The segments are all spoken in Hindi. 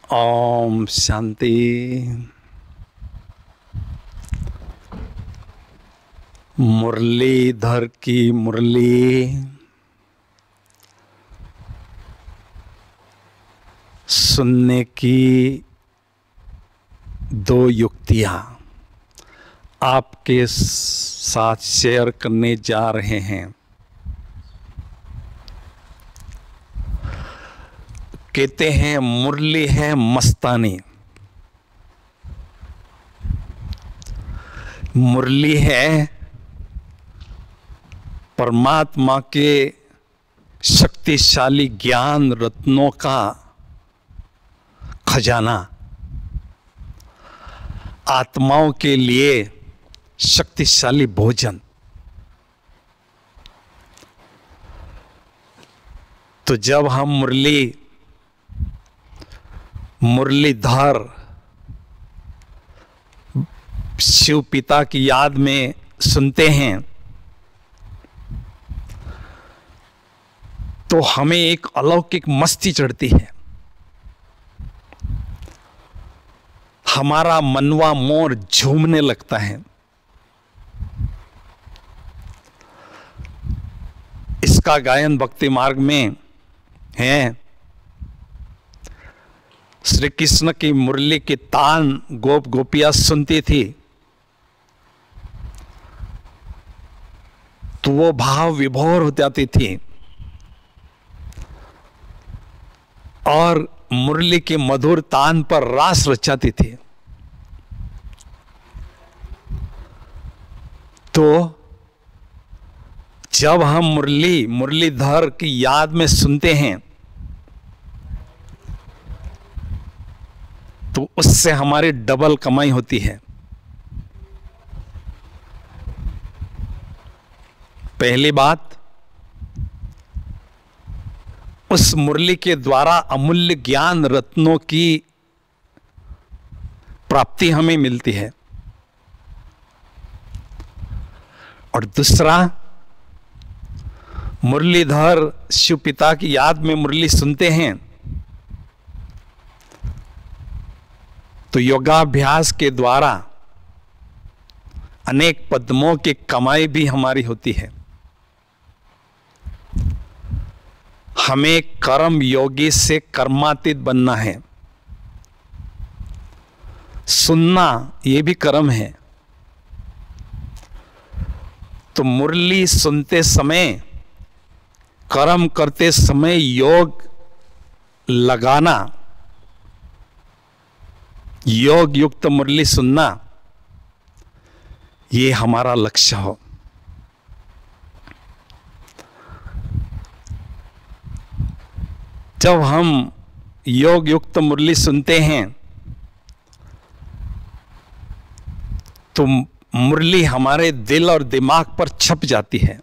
ओम शांति। मुरलीधर की मुरली सुनने की दो युक्तियां आपके साथ शेयर करने जा रहे हैं। कहते हैं मुरली है मस्तानी, मुरली है परमात्मा के शक्तिशाली ज्ञान रत्नों का खजाना, आत्माओं के लिए शक्तिशाली भोजन। तो जब हम मुरलीधर शिव पिता की याद में सुनते हैं तो हमें एक अलौकिक मस्ती चढ़ती है। हमारा मनवा मोर झूमने लगता है। इसका गायन भक्ति मार्ग में है। श्री कृष्ण की मुरली की तान गोप गोपियां सुनती थी तो वो भाव विभोर हो जाती थी और मुरली के मधुर तान पर रास रचाती थी। तो जब हम मुरलीधर की याद में सुनते हैं तो उससे हमारी डबल कमाई होती है। पहली बात, उस मुरली के द्वारा अमूल्य ज्ञान रत्नों की प्राप्ति हमें मिलती है। और दूसरा, मुरलीधर शिव पिता की याद में मुरली सुनते हैं तो योगाभ्यास के द्वारा अनेक पद्मों की कमाई भी हमारी होती है। हमें कर्म योगी से कर्मातीत बनना है। सुनना ये भी कर्म है। तो मुरली सुनते समय, कर्म करते समय योग लगाना, योग युक्त मुरली सुनना, ये हमारा लक्ष्य हो। जब हम योग युक्त मुरली सुनते हैं तो मुरली हमारे दिल और दिमाग पर छप जाती है।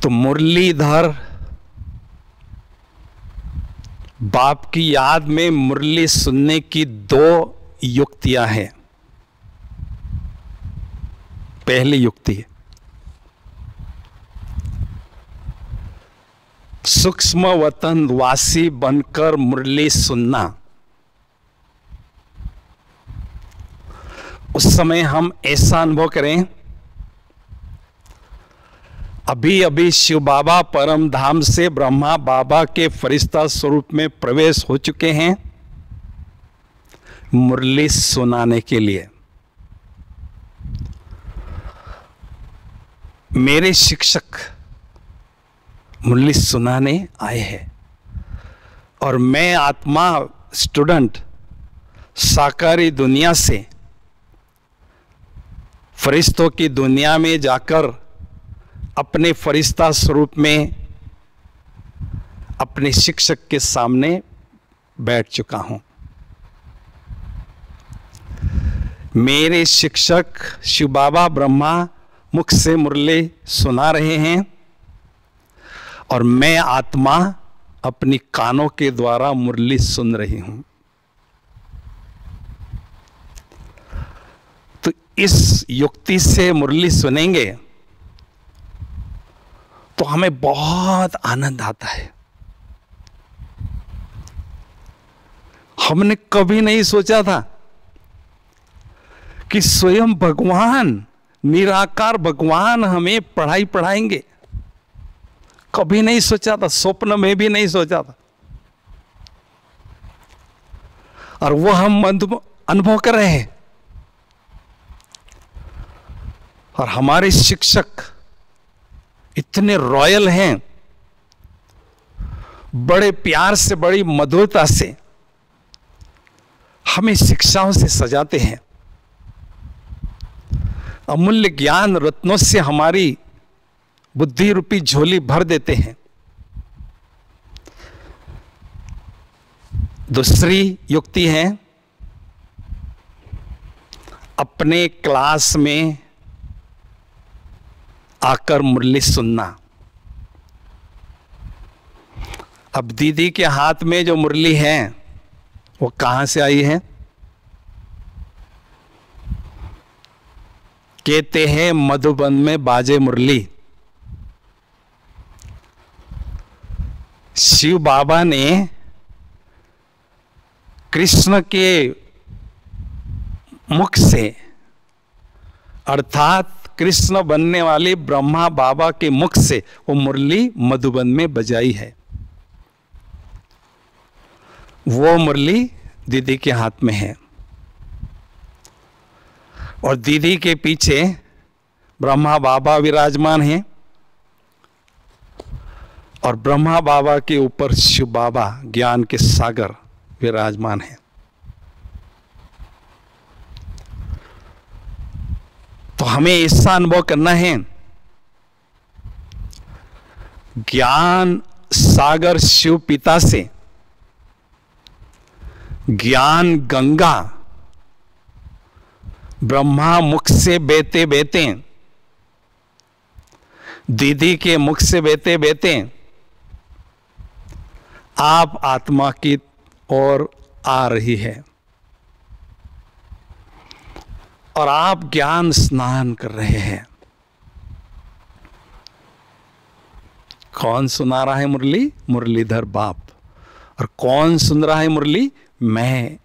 तो मुरलीधर बाप की याद में मुरली सुनने की दो युक्तियां हैं। पहली युक्ति, सूक्ष्म वतन वासी बनकर मुरली सुनना। उस समय हम ऐसा अनुभव करें, अभी अभी शिव बाबा परम धाम से ब्रह्मा बाबा के फरिश्ता स्वरूप में प्रवेश हो चुके हैं मुरली सुनाने के लिए। मेरे शिक्षक मुरली सुनाने आए हैं और मैं आत्मा स्टूडेंट साकारी दुनिया से फरिश्तों की दुनिया में जाकर अपने फरिश्ता स्वरूप में अपने शिक्षक के सामने बैठ चुका हूं। मेरे शिक्षक शिव बाबा ब्रह्मा मुख से मुरली सुना रहे हैं और मैं आत्मा अपनी कानों के द्वारा मुरली सुन रही हूं। तो इस युक्ति से मुरली सुनेंगे तो हमें बहुत आनंद आता है। हमने कभी नहीं सोचा था कि स्वयं भगवान, निराकार भगवान हमें पढ़ाई पढ़ाएंगे। कभी नहीं सोचा था, स्वप्न में भी नहीं सोचा था। और वो हम अनुभव कर रहे हैं। और हमारे शिक्षक इतने रॉयल हैं, बड़े प्यार से, बड़ी मधुरता से हमें शिक्षाओं से सजाते हैं। अमूल्य ज्ञान रत्नों से हमारी बुद्धि रूपी झोली भर देते हैं। दूसरी युक्ति है, अपने क्लास में आकर मुरली सुनना। अब दीदी के हाथ में जो मुरली है वो कहां से आई है? कहते हैं मधुबन में बाजे मुरली। शिव बाबा ने कृष्ण के मुख से, अर्थात कृष्ण बनने वाले ब्रह्मा बाबा के मुख से वो मुरली मधुबन में बजाई है। वो मुरली दीदी के हाथ में है और दीदी के पीछे ब्रह्मा बाबा विराजमान हैं और ब्रह्मा बाबा के ऊपर शिव बाबा ज्ञान के सागर विराजमान हैं। तो हमें ऐसा अनुभव करना है, ज्ञान सागर शिव पिता से, ज्ञान गंगा ब्रह्मा मुख से बहते बहते, दीदी के मुख से बहते बहते आप आत्मा की ओर आ रही है और आप ज्ञान स्नान कर रहे हैं। कौन सुना रहा है मुरली? मुरलीधर बाप। और कौन सुन रहा है मुरली? मैं,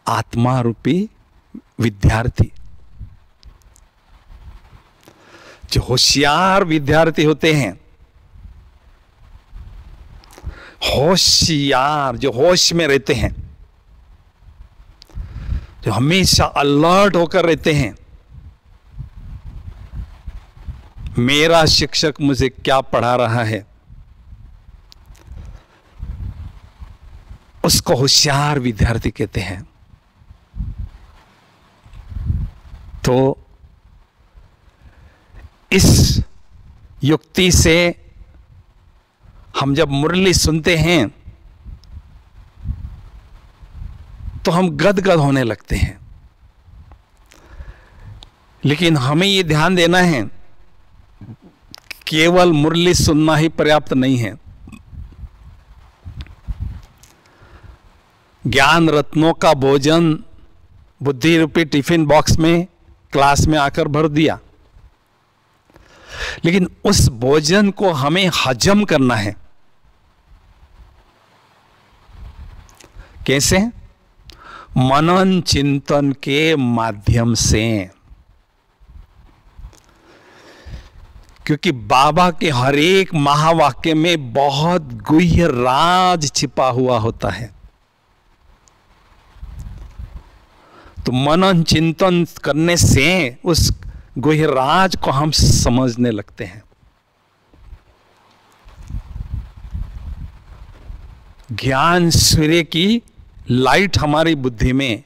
आत्मा रूपी विद्यार्थी। जो होशियार विद्यार्थी होते हैं, होशियार, जो होश में रहते हैं, जो हमेशा अलर्ट होकर रहते हैं, मेरा शिक्षक मुझे क्या पढ़ा रहा है, उसको होशियार विद्यार्थी कहते हैं। तो इस युक्ति से हम जब मुरली सुनते हैं तो हम गदगद होने लगते हैं। लेकिन हमें ये ध्यान देना है, केवल मुरली सुनना ही पर्याप्त नहीं है। ज्ञान रत्नों का भोजन बुद्धि रूपी टिफिन बॉक्स में क्लास में आकर भर दिया, लेकिन उस भोजन को हमें हजम करना है। कैसे? मनन चिंतन के माध्यम से। क्योंकि बाबा के हर एक महावाक्य में बहुत गुह्य राज छिपा हुआ होता है। तो मनन चिंतन करने से उस गुह्य राज को हम समझने लगते हैं। ज्ञान सूर्य की लाइट हमारी बुद्धि में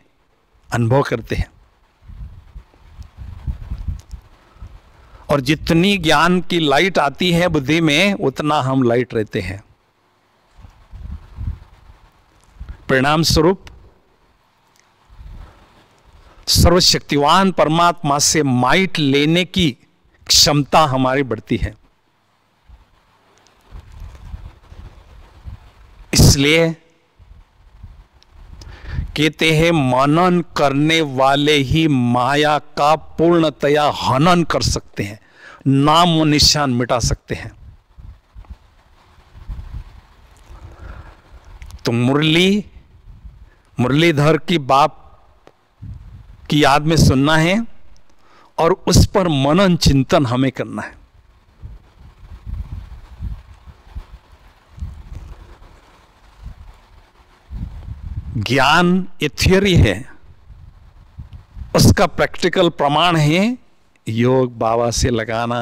अनुभव करते हैं और जितनी ज्ञान की लाइट आती है बुद्धि में, उतना हम लाइट रहते हैं। परिणाम स्वरूप सर्वशक्तिवान परमात्मा से माइट लेने की क्षमता हमारी बढ़ती है। इसलिए कहते हैं, मनन करने वाले ही माया का पूर्णतया हनन कर सकते हैं, नाम व निशान मिटा सकते हैं। तो मुरली मुरलीधर की बाप की याद में सुनना है और उस पर मनन चिंतन हमें करना है। ज्ञान ये थियोरी है, उसका प्रैक्टिकल प्रमाण है योग बाबा से लगाना,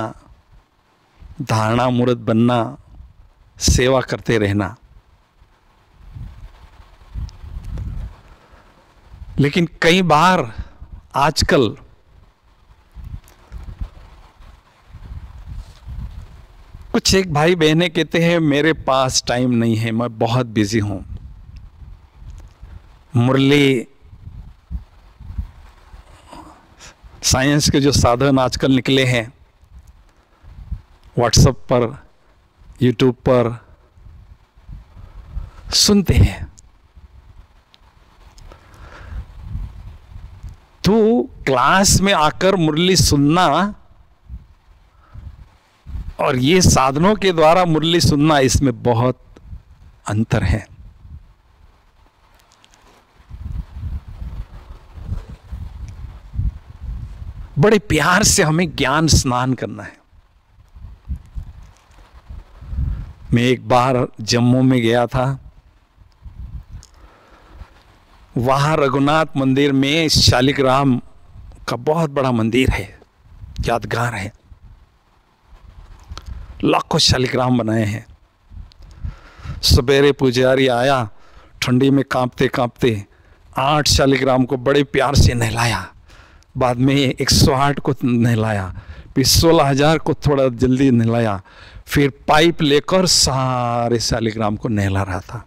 धारणा मूर्त बनना, सेवा करते रहना। लेकिन कई बार आजकल कुछ एक भाई बहनें कहते हैं मेरे पास टाइम नहीं है, मैं बहुत बिजी हूं। मुरली साइंस के जो साधन आजकल निकले हैं, व्हाट्सएप पर, यूट्यूब पर सुनते हैं, तो क्लास में आकर मुरली सुनना और ये साधनों के द्वारा मुरली सुनना, इसमें बहुत अंतर है। बड़े प्यार से हमें ज्ञान स्नान करना है। मैं एक बार जम्मू में गया था, वहां रघुनाथ मंदिर में शालिग्राम का बहुत बड़ा मंदिर है, यादगार है, लाखों शालिग्राम बनाए हैं। सवेरे पुजारी आया, ठंडी में कांपते कांपते 8 शालिग्राम को बड़े प्यार से नहलाया, बाद में 108 को नहलाया, फिर 16,000 को थोड़ा जल्दी नहलाया, फिर पाइप लेकर सारे शालिग्राम को नहला रहा था।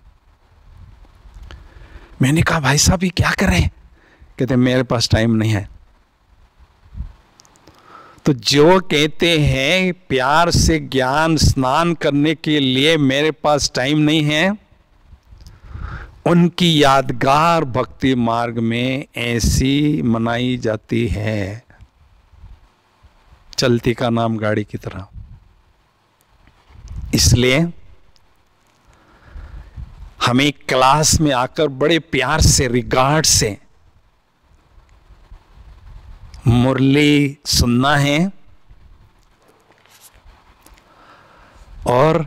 मैंने कहा भाई साहब ये क्या कर रहे हैं? कहते मेरे पास टाइम नहीं है। तो जो कहते हैं प्यार से ज्ञान स्नान करने के लिए मेरे पास टाइम नहीं है, उनकी यादगार भक्ति मार्ग में ऐसी मनाई जाती है, चलती का नाम गाड़ी की तरह। इसलिए हमें क्लास में आकर बड़े प्यार से, रिगार्ड से मुरली सुनना है और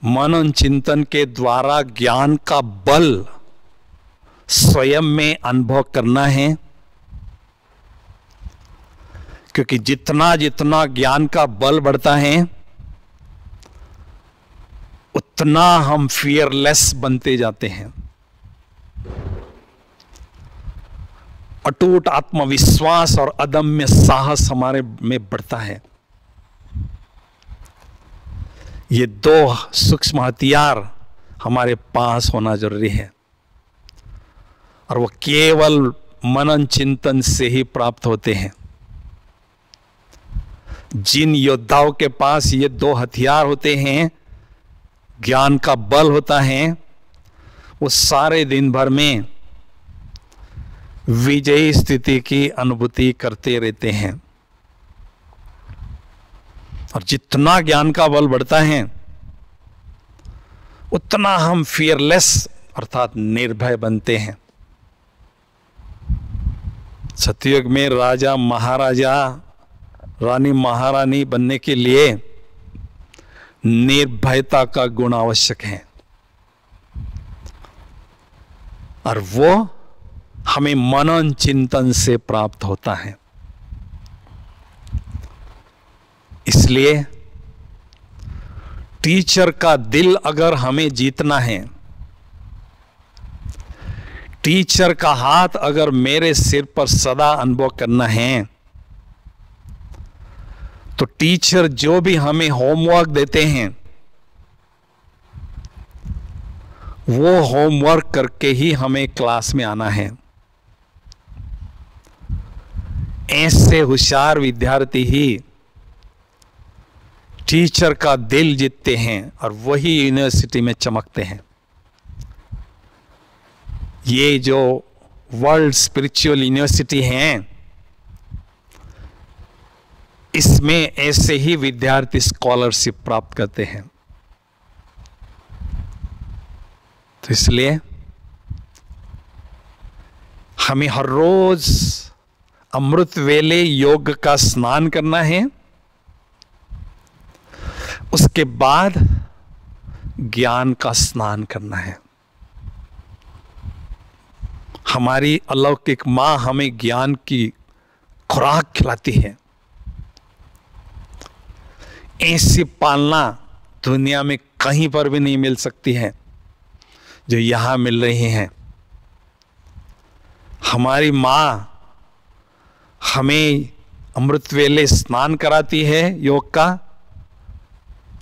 मनन चिंतन के द्वारा ज्ञान का बल स्वयं में अनुभव करना है। क्योंकि जितना जितना ज्ञान का बल बढ़ता है, उतना हम फियरलेस बनते जाते हैं। अटूट आत्मविश्वास और अदम्य साहस हमारे में बढ़ता है। ये 2 सूक्ष्म हथियार हमारे पास होना जरूरी है और वो केवल मनन चिंतन से ही प्राप्त होते हैं। जिन योद्धाओं के पास ये 2 हथियार होते हैं, ज्ञान का बल होता है, वो सारे दिन भर में विजयी स्थिति की अनुभूति करते रहते हैं। और जितना ज्ञान का बल बढ़ता है, उतना हम फियरलेस अर्थात निर्भय बनते हैं। सतयुग में राजा महाराजा, रानी महारानी बनने के लिए निर्भयता का गुण आवश्यक है और वो हमें मनन चिंतन से प्राप्त होता है। इसलिए टीचर का दिल अगर हमें जीतना है, टीचर का हाथ अगर मेरे सिर पर सदा अनुभव करना है, तो टीचर जो भी हमें होमवर्क देते हैं, वो होमवर्क करके ही हमें क्लास में आना है। ऐसे होशियार विद्यार्थी ही टीचर का दिल जीतते हैं और वही यूनिवर्सिटी में चमकते हैं। ये जो वर्ल्ड स्पिरिचुअल यूनिवर्सिटी हैं, इसमें ऐसे ही विद्यार्थी स्कॉलरशिप प्राप्त करते हैं। तो इसलिए हमें हर रोज अमृत वेले योग का स्नान करना है। उसके बाद ज्ञान का स्नान करना है। हमारी अलौकिक मां हमें ज्ञान की खुराक खिलाती है। ऐसी पालना दुनिया में कहीं पर भी नहीं मिल सकती है जो यहां मिल रही हैं। हमारी मां हमें अमृत वेले स्नान कराती है, योग का,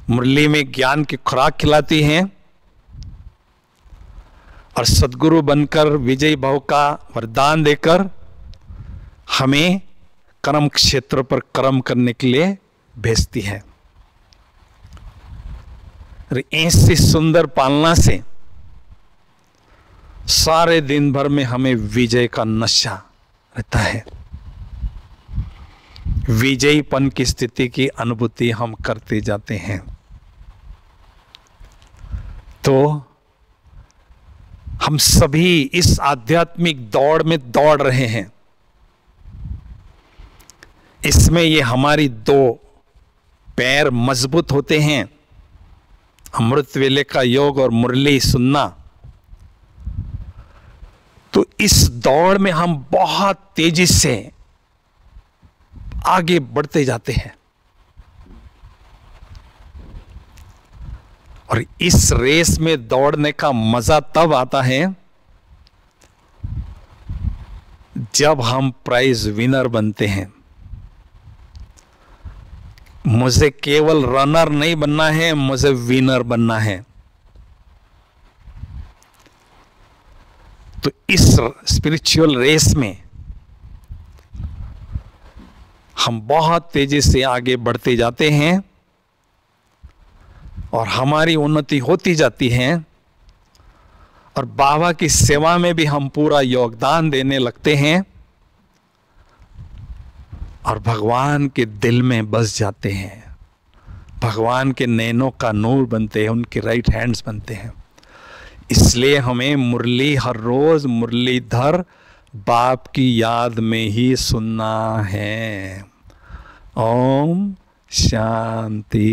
मुरली में ज्ञान की खुराक खिलाती हैं और सद्गुरु बनकर विजयी भव का वरदान देकर हमें कर्म क्षेत्र पर कर्म करने के लिए भेजती है। ऐसी सुंदर पालना से सारे दिन भर में हमें विजय का नशा रहता है। विजयीपन की स्थिति की अनुभूति हम करते जाते हैं। तो हम सभी इस आध्यात्मिक दौड़ में दौड़ रहे हैं। इसमें ये हमारी दो पैर मजबूत होते हैं, अमृत वेले का योग और मुरली सुनना। तो इस दौड़ में हम बहुत तेजी से आगे बढ़ते जाते हैं और इस रेस में दौड़ने का मजा तब आता है जब हम प्राइज विनर बनते हैं। मुझे केवल रनर नहीं बनना है, मुझे विनर बनना है। तो इस स्पिरिचुअल रेस में हम बहुत तेजी से आगे बढ़ते जाते हैं और हमारी उन्नति होती जाती है और बाबा की सेवा में भी हम पूरा योगदान देने लगते हैं और भगवान के दिल में बस जाते हैं। भगवान के नैनों का नूर बनते हैं, उनके राइट हैंड्स बनते हैं। इसलिए हमें मुरली हर रोज मुरलीधर बाप की याद में ही सुनना है। ओम शांति।